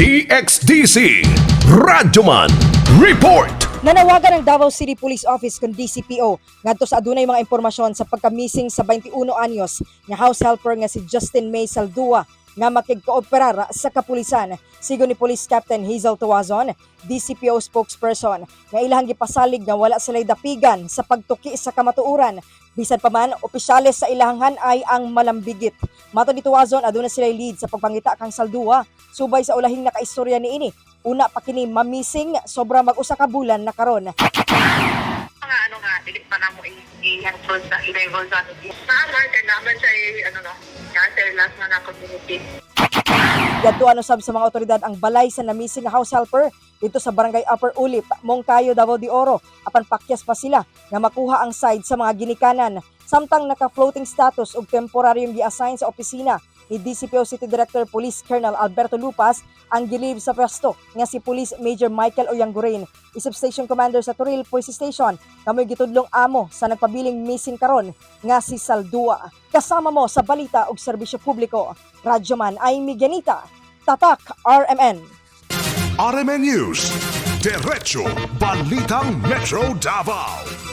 DXDC Radyoman Report. Nanawagan ng Davao City Police Office kung DCPO ngadto sa adunay mga impormasyon sa pagka-missing sa 21 anyos nga house helper nga si Justin May Saldua nga makigkooperar sa kapulisan. Sigon ni Police Captain Hazel Tuazon, DCPO spokesperson, nga ilahang gipasalig nga wala sila'y dapigan sa pagtuki sa kamatuuran. Bisan pa man, opisyales sa ilahanghan ay ang malambigit. Mato ni Tuazon, aduna sila'y lead sa pagpangita kang Saldua, subay sa ulahing nakaistorya ni ini. Una pa kini mamising, sobra mag-usa ka bulan na karon. Mga dili pa na mo i-handle sa i-level sa na-alert naman sa cancer last na community. Yadto sab sa mga otoridad ang balay sa namising nga house helper dito sa Barangay Upper Ulip, Mongkayo, Davao de Oro. Apan pakyas pa sila nga makuha ang side sa mga ginikanan. Samtang naka-floating status ug temporaryong gi-assign sa opisina ni DCPO City Director Police Colonel Alberto Lupas ang gilib sa pwesto nga si Police Major Michael Oyanguren, isip station commander sa Turil Police Station, kamoy gitudlong amo sa nagpabiling missing karon nga si Saldua. Kasama mo sa balita ug serbisyo publiko, Radyoman ay Miguelita, Tatak RMN. RMN News, Diretso Balitang Metro Davao.